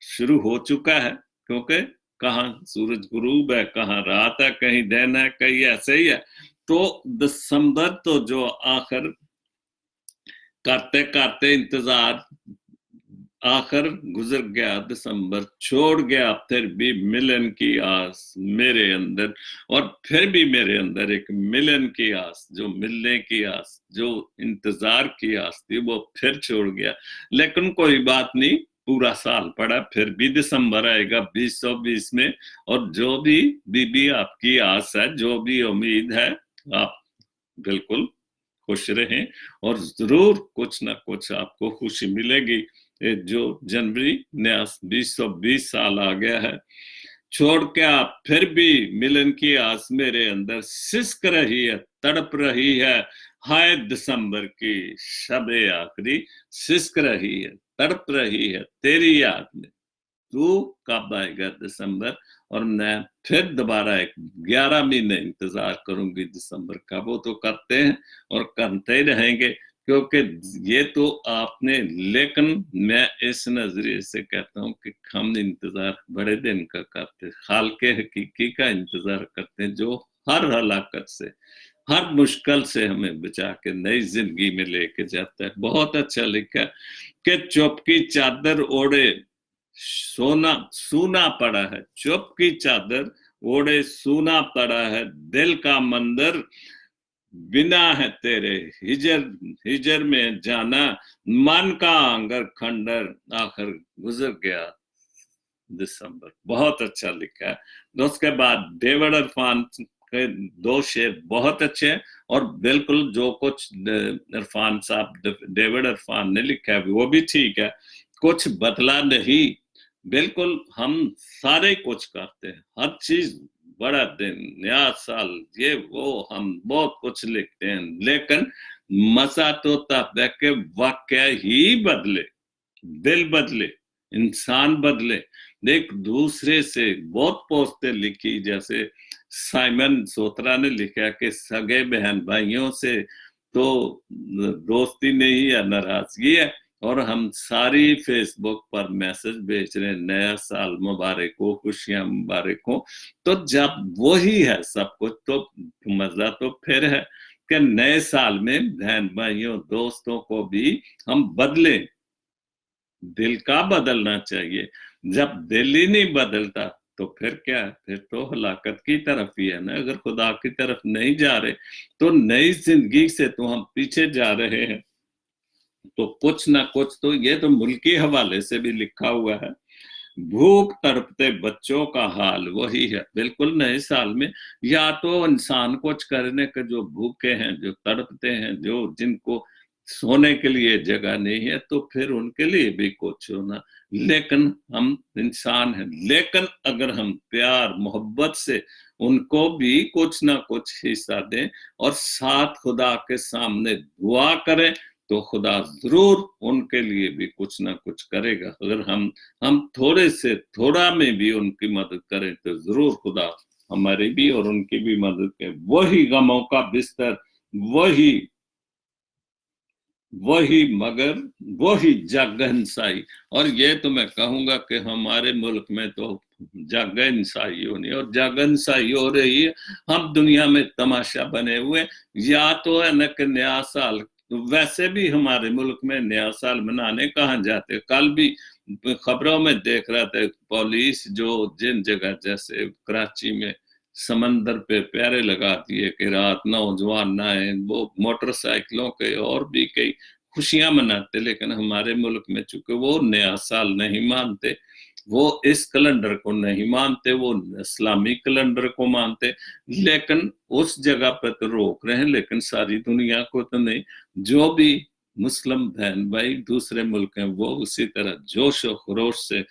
شروع ہو چکا ہے، کیونکہ کہاں سورج غروب ہے، کہاں رات ہے، کہیں دن ہے، کہیں ایسے ہی ہے، تو دسمبر تو جو آخر کرتے کرتے انتظار آخر گزر گیا دسمبر، چھوڑ گیا پھر بھی ملن کی آس میرے اندر، اور پھر بھی میرے اندر ایک ملن کی آس، جو ملنے کی آس، جو انتظار کی آس تھی، وہ پھر چھوڑ گیا، لیکن کوئی بات نہیں، پورا سال پڑا، پھر بھی دسمبر آئے گا 2020 میں، اور جو بھی آپ کی آس ہے، جو بھی امید ہے، آپ بالکل خوش رہیں، اور ضرور کچھ نہ کچھ آپ کو خوشی ملے گی۔ جو جنوری نیا 2020 سال آ گیا ہے، چھوڑ کے آپ پھر بھی ملن کی آس میرے اندر سسک رہی ہے، تڑپ رہی ہے، ہائے دسمبر کی شب آخری سسک رہی ہے، تڑپ رہی ہے تیری یاد میں، تو کب آئے گا دسمبر، اور میں پھر دوبارہ ایک 11 مہینے انتظار کروں گی دسمبر کا، وہ تو کرتے ہیں اور کرتے ہی رہیں گے، کیونکہ یہ تو آپ نے، لیکن میں اس نظریے سے کہتا ہوں کہ ہم انتظار بڑے دن کا کرتے، خالق حقیقی کا انتظار کرتے ہیں، جو ہر ہلاکت سے، ہر مشکل سے ہمیں بچا کے نئی زندگی میں لے کے جاتا ہے۔ بہت اچھا لکھا کہ چپ کی چادر اوڑے سونا پڑا ہے، چپ کی چادر اوڑے سونا پڑا ہے، دل کا مندر بنا ہے تیرے ہجر میں جانا، من کا آنگر کھنڈر آخر گزر گیا دسمبر۔ بہت اچھا لکھا ہے۔ اس کے بعد ڈیوڈ عرفان کے 2 شعر بہت اچھے ہیں، اور بالکل جو کچھ عرفان صاحب ڈیوڈ عرفان نے لکھا ہے وہ بھی ٹھیک ہے، کچھ بدلا نہیں، بالکل ہم سارے کچھ کرتے ہیں، ہر چیز، بڑا دن، نیا سال، یہ وہ، ہم بہت کچھ لکھتے ہیں، لیکن مزہ تو تب ہے کہ واقعہ ہی بدلے، دل بدلے، انسان بدلے، ایک دوسرے سے بہت پوسٹیں لکھی، جیسے سائمن سوترا نے لکھا کہ سگے بہن بھائیوں سے تو دوستی نہیں ہے، ناراضگی ہے، اور ہم ساری فیس بک پر میسج بھیج رہے ہیں، نیا سال مبارک ہو، خوشیاں مبارک ہو، تو جب وہی ہے سب کچھ، تو مزہ تو پھر ہے کہ نئے سال میں بہن بھائیوں دوستوں کو بھی ہم بدلیں، دل کا بدلنا چاہیے، جب دل ہی نہیں بدلتا تو پھر کیا ہے، پھر تو ہلاکت کی طرف ہی ہے نا، اگر خدا کی طرف نہیں جا رہے تو نئی زندگی سے تو ہم پیچھے جا رہے ہیں، تو کچھ نہ کچھ تو، یہ تو ملکی حوالے سے بھی لکھا ہوا ہے، بھوک تڑپتے بچوں کا حال وہی ہے، بالکل نئے سال میں یا تو انسان کچھ کرنے کے، جو بھوکے ہیں، جو تڑپتے ہیں، جو جن کو سونے کے لیے جگہ نہیں ہے، تو پھر ان کے لیے بھی کچھ ہونا، لیکن ہم انسان ہیں، لیکن اگر ہم پیار محبت سے ان کو بھی کچھ نہ کچھ حصہ دیں، اور ساتھ خدا کے سامنے دعا کریں، تو خدا ضرور ان کے لیے بھی کچھ نہ کچھ کرے گا، اگر ہم تھوڑے سے تھوڑا میں بھی ان کی مدد کریں تو ضرور خدا ہماری بھی اور ان کی بھی مدد کرے۔ وہی غموں کا بستر، وہی مگر وہی جگ ہنسائی، اور یہ تو میں کہوں گا کہ ہمارے ملک میں تو جگ ہنسائی ہونی، اور جگ ہنسائی ہو رہی ہے، ہم دنیا میں تماشا بنے ہوئے، یا تو ہے نا کہ نیا سال، ویسے بھی ہمارے ملک میں نیا سال منانے کہاں جاتے، کل بھی خبروں میں دیکھ رہا تھا، پولیس جو جن جگہ جیسے کراچی میں سمندر پہ پیارے لگا دیے کہ رات نوجوان نہ آئے، وہ موٹر سائیکلوں کے اور بھی کئی خوشیاں مناتے، لیکن ہمارے ملک میں چونکہ وہ نیا سال نہیں مانتے، وہ اس کیلنڈر کو نہیں مانتے، وہ اسلامی کیلنڈر کو مانتے، لیکن اس جگہ پہ تو روک رہے ہیں، لیکن ساری دنیا کو تو نہیں، جو بھی مسلم بہن بھائی دوسرے ملک ہیں وہ اسی طرح جوش و خروش سے،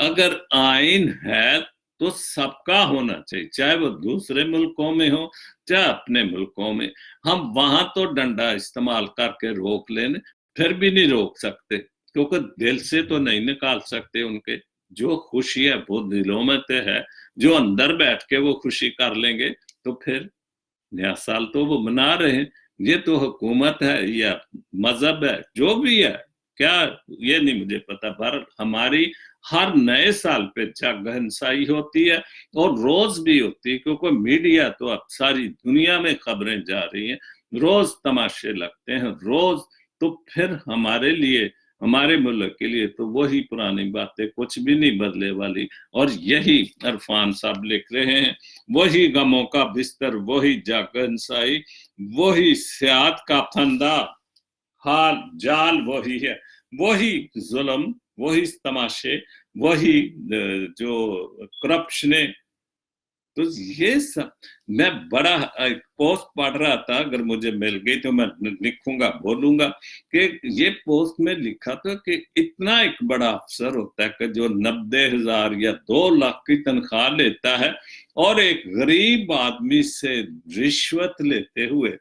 اگر آئین ہے تو سب کا ہونا چاہیے، چاہے وہ دوسرے ملکوں میں ہو چاہے اپنے ملکوں میں، ہم وہاں تو ڈنڈا استعمال کر کے روک لینے، फिर भी नहीं रोक सकते, क्योंकि दिल से तो नहीं निकाल सकते उनके। जो खुशी है वो दिलों में तो है, जो अंदर बैठ के वो खुशी कर लेंगे तो फिर नया साल तो वो मना रहे हैं। ये तो हुकूमत है या मजहब है, जो भी है, क्या ये नहीं मुझे पता, पर हमारी हर नए साल पे जगहंसाई होती है और रोज भी होती है, क्योंकि मीडिया तो अब सारी दुनिया में खबरें जा रही हैं, रोज तमाशे लगते हैं रोज। तो फिर हमारे लिए, हमारे मुल्क के लिए तो वही पुरानी बातें, कुछ भी नहीं बदले वाली। और यही इरफान साहब लिख रहे हैं, वही गमों का बिस्तर, वही जागनसाई, वही सियात का फंदा, हाल जाल वही है, वही जुल्म, वही तमाशे, वही जो करप्शन। तो ये सब मैं बड़ा पोस्ट पढ़ रहा था, अगर मुझे मिल गई तो मैं लिखूंगा, बोलूंगा कि ये पोस्ट में लिखा था कि इतना एक बड़ा अफसर होता है कि जो 90,000 या 2 लाख की तनख्वाह लेता है और एक गरीब आदमी से रिश्वत लेते हुए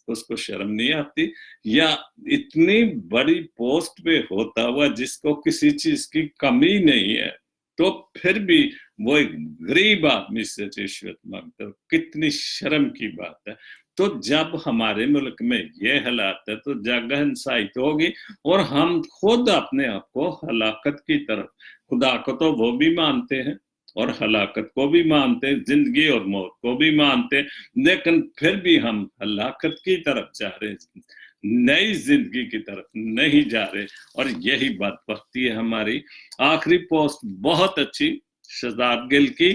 उसको शर्म नहीं आती, या इतनी बड़ी पोस्ट पे होता हुआ जिसको किसी चीज की कमी नहीं है, तो फिर भी वो एक गरीब आदमी से रिश्वत मांगता है। कितनी शर्म की बात है। तो जब हमारे मुल्क में ये हालात है तो जगहंसाई तो होगी, और हम खुद अपने आप को हलाकत की तरफ, खुदा को तो वो भी मानते हैं और हलाकत को भी मानते हैं, जिंदगी और मौत को भी मानते हैं, लेकिन फिर भी हम हलाकत की तरफ जा रहे हैं, नई जिंदगी की तरफ नहीं जा रहे। और यही बदबख्ती है हमारी। आखिरी पोस्ट बहुत अच्छी, शहजाद गिल की,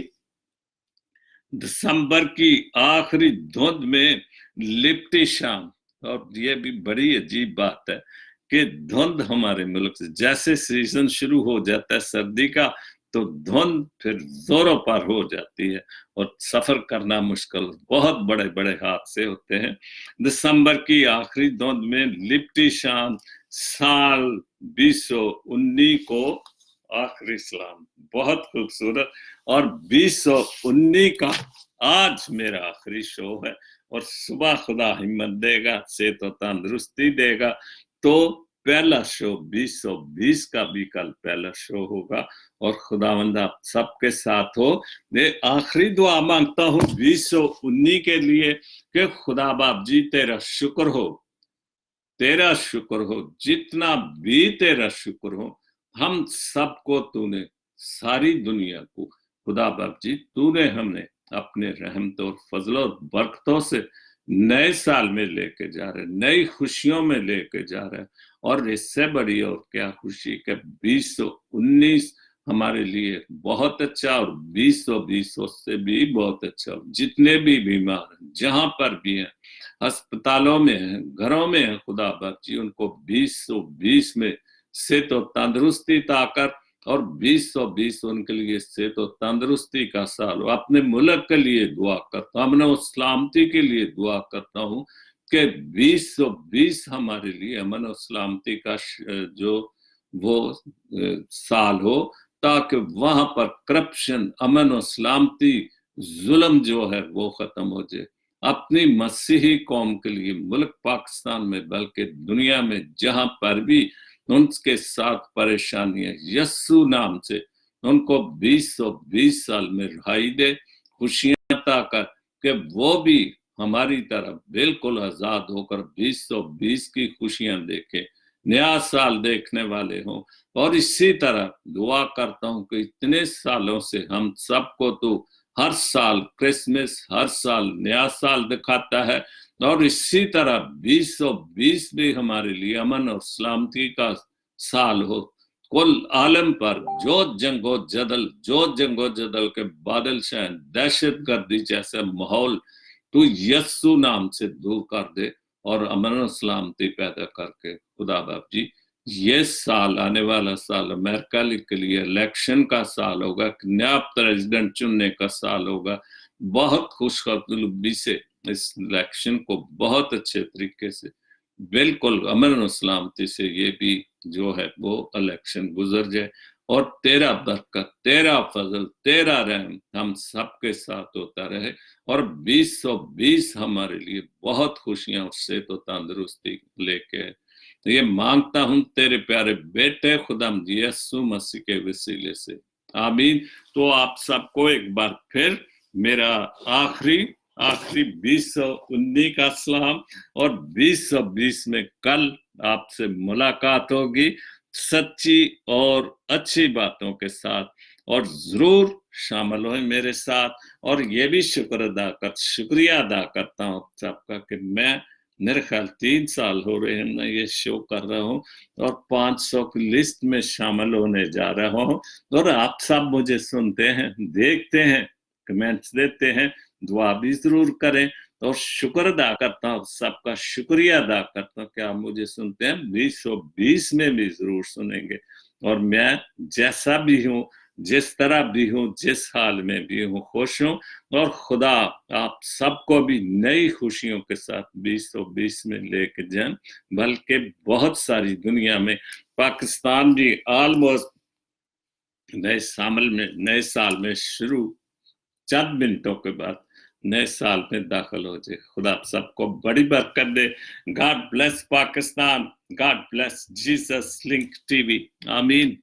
दिसंबर की आखिरी धुंध में लिपटी शाम। और ये भी बड़ी अजीब बात है कि धुंध हमारे मुल्क से, जैसे सीजन शुरू हो जाता है सर्दी का, तो धुंध फिर जोरों पर हो जाती है और सफर करना मुश्किल, बहुत बड़े बड़े हादसे होते हैं। दिसंबर की आखिरी धुंध में लिपटी शाम, साल 2019 को आखिरी सलाम। बहुत खूबसूरत। और 2019 का आज मेरा आखिरी शो है, और सुबह खुदा हिम्मत देगा, से तो तंदुरुस्ती देगा, तो पहला शो 2020 का भी कल पहला शो होगा। और खुदावंद आप सबके साथ हो। मैं आखिरी दुआ मांगता हूँ 2019 के लिए कि खुदा बाप जी तेरा शुक्र हो, तेरा शुक्र हो, जितना भी तेरा शुक्र हो। हम सबको तूने, सारी दुनिया को खुदा बाप जी तूने हमें अपने रहमत और फजल और बरकतों से नए साल में लेके जा रहे, नई खुशियों में लेके जा रहे। और इससे बड़ी और क्या खुशी कि 2019 हमारे लिए बहुत अच्छा, और 2020 से भी बहुत अच्छा। जितने भी बीमार हैं, जहां पर भी हैं, अस्पतालों में हैं, घरों में हैं, खुदा बाप जी उनको 2020 में से तो तंदुरुस्ती, ताकत, और 2020 उनके लिए से तो तंदुरुस्ती का साल हो। अपने मुल्क के लिए दुआ करता हूँ, अमन और सलामती के लिए दुआ करता हूँ कि 2020 हमारे लिए अमन और सलामती का जो वो साल हो, ताकि वहां पर करप्शन, अमन और सलामती, जुल्म जो है वो खत्म हो जाए। अपनी मसीही कौम के लिए, मुल्क पाकिस्तान में बल्कि दुनिया में जहां पर भी उनके साथ परेशानी है, यस्सु नाम से उनको 2020 साल में रिहाई दे, खुशियां ताकत कि वो भी हमारी तरफ बिल्कुल आजाद होकर 2020 की खुशियां देखे, नया साल देखने वाले हों। और इसी तरह दुआ करता हूं कि इतने सालों से हम सबको तो हर साल क्रिसमस, हर साल नया साल दिखाता है, और इसी तरह 2020 भी हमारे लिए अमन और सलामती का साल हो। कुल आलम पर जो जंगो जदल के बादल शायद, दहशत गर्दी जैसा माहौल तू यस्सु नाम से दूर कर दे, और अमन और सलामती पैदा करके खुदा बाप जी ये साल, आने वाला साल अमेरिका के लिए इलेक्शन का साल होगा, नया प्रेसिडेंट चुनने का साल होगा। बहुत खुशखबरी से इस इलेक्शन को बहुत अच्छे तरीके से, बिल्कुल अमन और सलामती से ये भी जो है वो इलेक्शन गुजर जाए, और तेरा बरकत, तेरा फजल, तेरा रहम हम सबके साथ होता रहे। और 2020 हमारे लिए बहुत खुशियां उससे तो तंदुरुस्ती लेके یہ مانگتا ہوں تیرے پیارے بیٹے خداوند یسوع مسیح کے وسیلے سے، آمین۔ تو آپ سب کو ایک بار پھر میرا آخری 2019 کا سلام، اور 2020 میں کل آپ سے ملاقات ہوگی سچی اور اچھی باتوں کے ساتھ، اور ضرور شامل ہوئیں میرے ساتھ۔ اور یہ بھی شکریہ ادا کرتا ہوں سب کا کہ میں میرے خیال 3 سال ہو رہے ہیں میں یہ شو کر رہا ہوں، اور 500 کی لسٹ میں شامل ہونے جا رہا ہوں، اور آپ سب مجھے سنتے ہیں، دیکھتے ہیں، کمنٹس دیتے ہیں، دعا بھی ضرور کریں، اور شکر ادا کرتا ہوں، سب کا شکریہ ادا کرتا ہوں کہ آپ مجھے سنتے ہیں۔ 2020 میں بھی ضرور سنیں گے، اور میں جیسا بھی ہوں، جس طرح بھی ہوں، جس حال میں بھی ہوں، خوش ہوں، اور خدا آپ سب کو بھی نئی خوشیوں کے ساتھ 2020 میں لے کے جائیں، بلکہ بہت ساری دنیا میں پاکستان بھی آلموسٹ نئے سال میں شروع چند منٹوں کے بعد نئے سال میں داخل ہو جائے۔ خدا سب کو بڑی برکت دے۔ God bless Pakistan, God bless Jesus link T V, آمین۔